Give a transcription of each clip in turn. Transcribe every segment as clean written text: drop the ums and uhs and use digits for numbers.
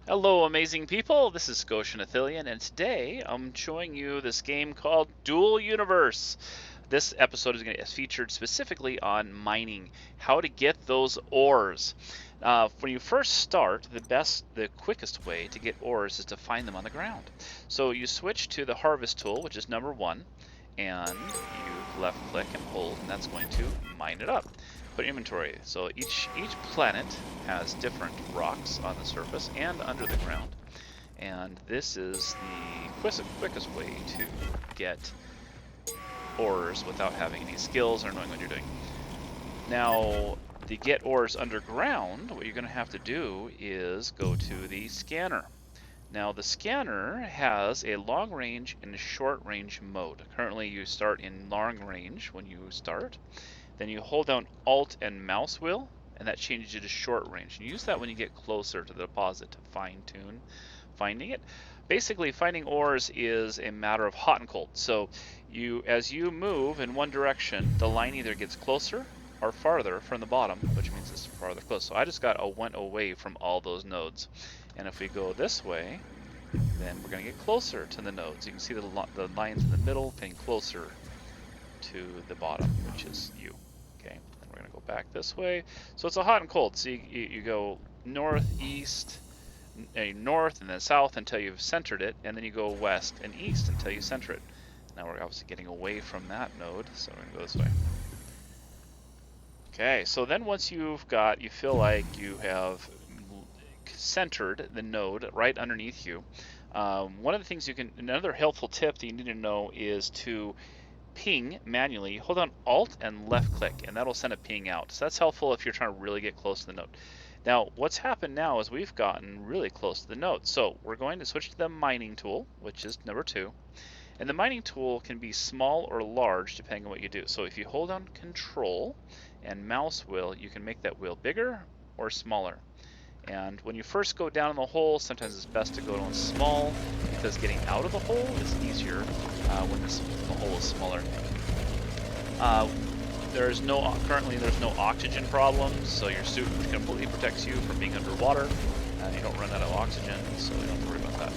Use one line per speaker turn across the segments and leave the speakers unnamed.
Hello, amazing people. This is Goshen Athelion, and today I'm showing you this game called Dual Universe. This episode is going to be featured specifically on mining, how to get those ores. When you first start, the quickest way to get ores is to find them on the ground. So you switch to the harvest tool, which is number 1, and you left click and hold, and that's going to mine it up. Put inventory. So each planet has different rocks on the surface and under the ground, and this is the quickest way to get ores without having any skills or knowing what you're doing. Now, to get ores underground, what you're going to have to do is go to the scanner. Now, the scanner has a long range and a short range mode. Currently, you start in long range when you start. Then you hold down Alt and mouse wheel, and that changes you to short range. And use that when you get closer to the deposit to fine tune finding it. Basically, finding ores is a matter of hot and cold. So as you move in one direction, the line either gets closer or farther from the bottom, which means it's farther close. So I just went away from all those nodes. And if we go this way, then we're going to get closer to the nodes. You can see the lines in the middle getting closer to the bottom, which is you. Okay, and we're going to go back this way. So it's a hot and cold. So you go north, east, north, and then south until you've centered it, and then you go west and east until you center it. Now we're obviously getting away from that node, so we're going to go this way. Okay, so then once you feel like you have centered the node right underneath you, one of the things another helpful tip that you need to know is to ping manually. Hold down Alt and left click, and that'll send a ping out. So that's helpful if you're trying to really get close to the node. Now, what's happened now is we've gotten really close to the node. So we're going to switch to the mining tool, which is number 2. And the mining tool can be small or large depending on what you do. So if you hold down Control and mouse wheel, you can make that wheel bigger or smaller. And when you first go down in the hole, sometimes it's best to go down small, because getting out of the hole is easier when the hole is smaller. Currently there's no oxygen problems, so your suit completely protects you from being underwater, and you don't run out of oxygen, so you don't have to worry about that.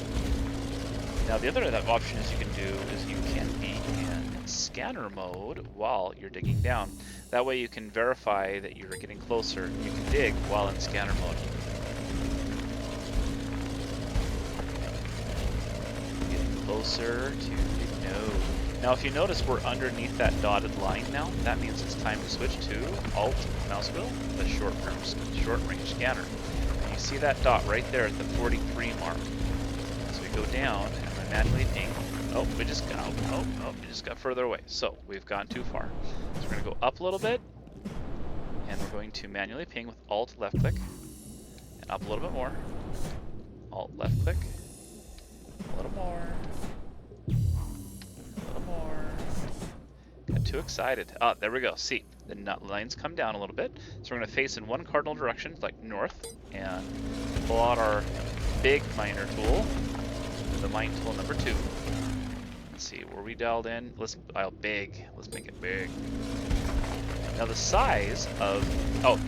Now the other option you can do is you can be in scanner mode while you're digging down. That way you can verify that you're getting closer. You can dig while in scanner mode. Closer to the node. Now if you notice, we're underneath that dotted line now. That means it's time to switch to Alt mouse wheel, the short range scanner. And you see that dot right there at the 43 mark. As we go down and I manually ping. Oh, we just got further away. So we've gone too far. So we're going to go up a little bit, and we're going to manually ping with Alt left click, and up a little bit more. Alt left click. A little more. A little more. Got too excited. Ah, there we go. See, the lines come down a little bit. So we're going to face in one cardinal direction, like north, and pull out our big miner tool, the mine tool number 2. Let's see, were we dialed in? Let's dial big. Let's make it big. Now the size of,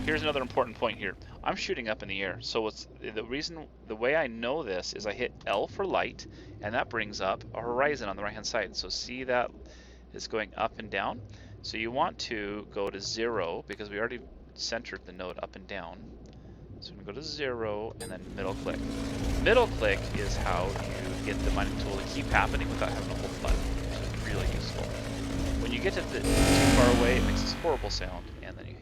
here's another important point here. I'm shooting up in the air, so the way I know this is I hit L for light, and that brings up a horizon on the right hand side. So see that is going up and down. So you want to go to 0 because we already centered the node up and down. So I'm going to go to 0 and then middle click. Middle click is how you get the mining tool to keep happening without having to hold the button, which is really useful. When you get to too far away, it makes this horrible sound, and then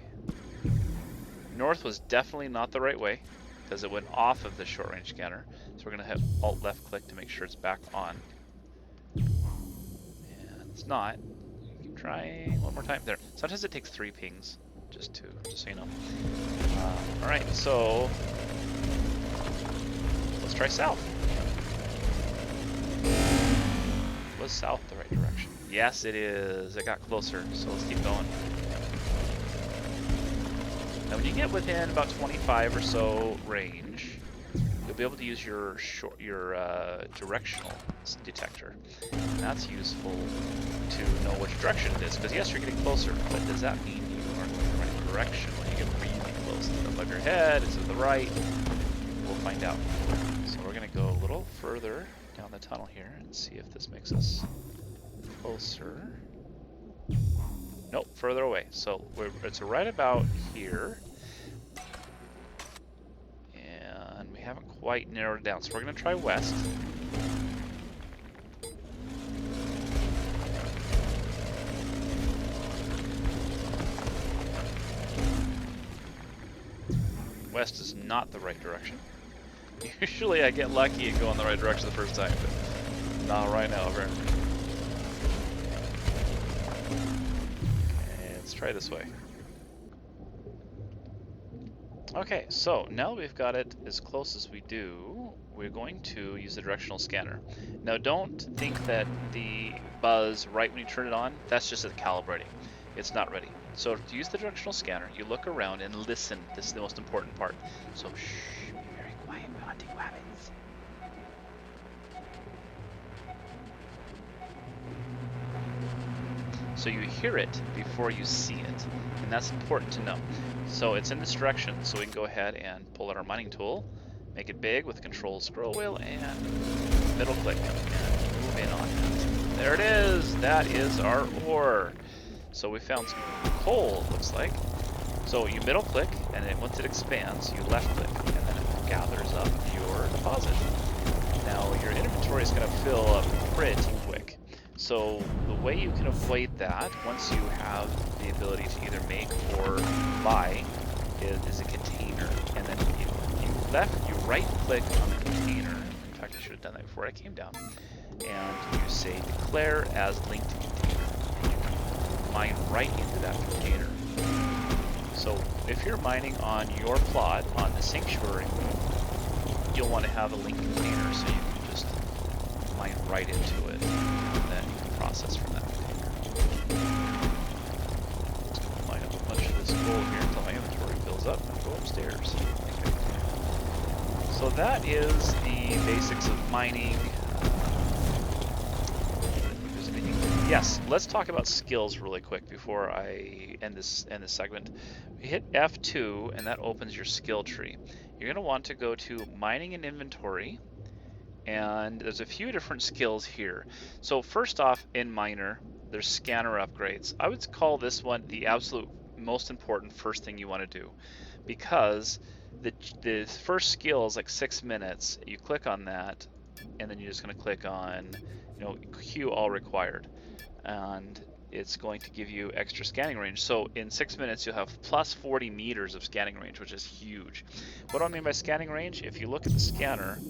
north was definitely not the right way because it went off of the short range scanner. So we're going to hit Alt left click to make sure it's back on. And it's not. Keep trying one more time. There. Sometimes it takes 3 pings, just so you know. Alright, so let's try south. Was south the right direction? Yes, it is. It got closer, so let's keep going. Now when you get within about 25 or so range, you'll be able to use your directional detector. And that's useful to know which direction it is, because yes, you're getting closer, but does that mean you are going the right direction when you get really close? Is it above your head? Is it to the right? We'll find out. So little further down the tunnel here and see if this makes us closer. Nope, further away. So it's right about here. And we haven't quite narrowed it down. So we're going to try west. West is not the right direction. Usually I get lucky and go in the right direction the first time, but not right now, apparently. Okay, let's try this way. Okay, so now we've got it as close as we do, we're going to use the directional scanner. Now don't think that the buzz right when you turn it on, that's just it calibrating. It's not ready. So to use the directional scanner, you look around and listen. This is the most important part. So shh, be very quiet, we're hunting rabbits. So you hear it before you see it, and that's important to know. So it's in this direction, so we can go ahead and pull out our mining tool, make it big with Control scroll wheel and middle click, and move in on it. There it is! That is our ore. So we found some coal, it looks like. So you middle click, and then once it expands, you left click, and then it gathers up your deposit. Now your inventory is going to fill up pretty quick. So the way you can avoid that, once you have the ability to either make or buy, is a container. And then you right click on the container. In fact, I should have done that before I came down. And you say declare as linked container. Mine right into that container. So if you're mining on your plot on the sanctuary, you'll want to have a linked container so you can just mine right into it, and then you can process from that container. Let's go mine up a bunch of this gold here until my inventory fills up and go upstairs. So that is the basics of mining. Yes, let's talk about skills really quick before I end this segment. We hit F2 and that opens your skill tree. You're going to want to go to mining and inventory, and there's a few different skills here. So first off, in miner, there's scanner upgrades. I would call this one the absolute most important first thing you want to do, because the first skill is like 6 minutes. You click on that, and then you're just going to click on, Q all required. And it's going to give you extra scanning range. So in 6 minutes, you'll have plus 40 meters of scanning range, which is huge. What do I mean by scanning range? If you look at the scanner,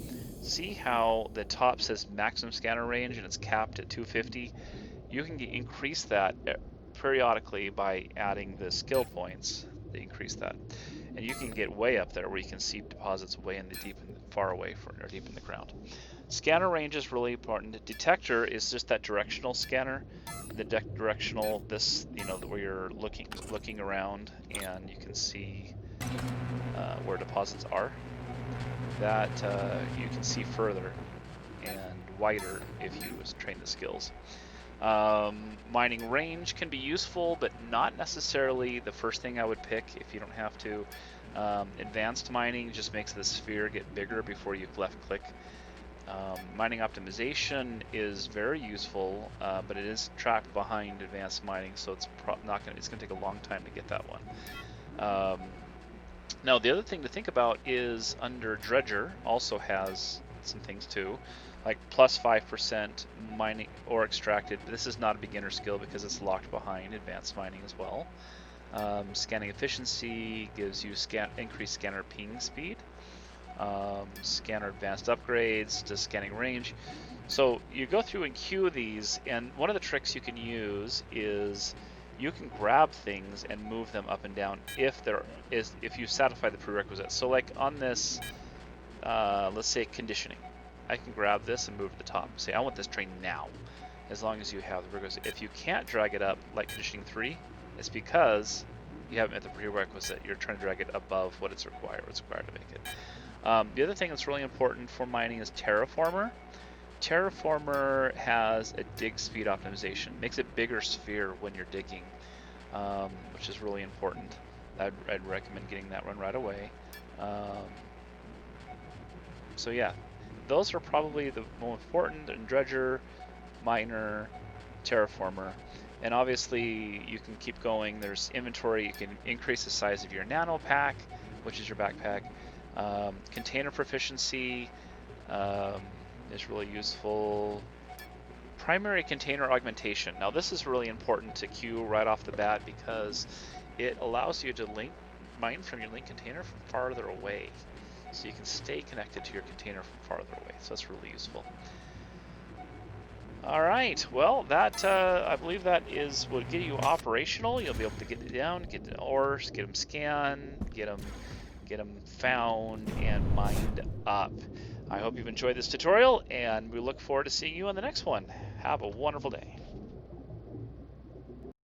see how the top says maximum scanner range and it's capped at 250? You can increase that periodically by adding the skill points. They increase that. And you can get way up there where you can see deposits way in the deep and far away or deep in the ground. Scanner range is really important. Detector is just that directional scanner. The directional, where you're looking around and you can see where deposits are. That you can see further and wider if you train the skills. Mining range can be useful, but not necessarily the first thing I would pick if you don't have to. Advanced mining just makes the sphere get bigger before you left click. Mining optimization is very useful, but it is tracked behind advanced mining, so it's it's going to take a long time to get that one. Now the other thing to think about is under Dredger also has some things too, like plus 5% mining or extracted. But this is not a beginner skill because it's locked behind advanced mining as well. Scanning efficiency gives you increased scanner ping speed. Scanner advanced upgrades to scanning range. So you go through and queue these, and one of the tricks you can use is you can grab things and move them up and down if you satisfy the prerequisites. So like on this, let's say conditioning, I can grab this and move to the top and say I want this train now, as long as you have the prerequisite. If you can't drag it up like conditioning 3, it's because you haven't met the prerequisite. You're trying to drag it above what's required to make it. The other thing that's really important for mining is Terraformer. Terraformer has a dig speed optimization. Makes it bigger sphere when you're digging, which is really important. I'd recommend getting that one right away. So yeah, those are probably the more important, and Dredger, Miner, Terraformer. And obviously you can keep going. There's inventory. You can increase the size of your nano pack, which is your backpack. Container proficiency is really useful. Primary container augmentation. Now this is really important to queue right off the bat because it allows you to mine from your link container from farther away. So you can stay connected to your container from farther away. So that's really useful. All right, well, that I believe that will get you operational. You'll be able to get it down, get the ores, get them scanned, get them found and mined up. I hope you've enjoyed this tutorial, and we look forward to seeing you on the next one. Have a wonderful day.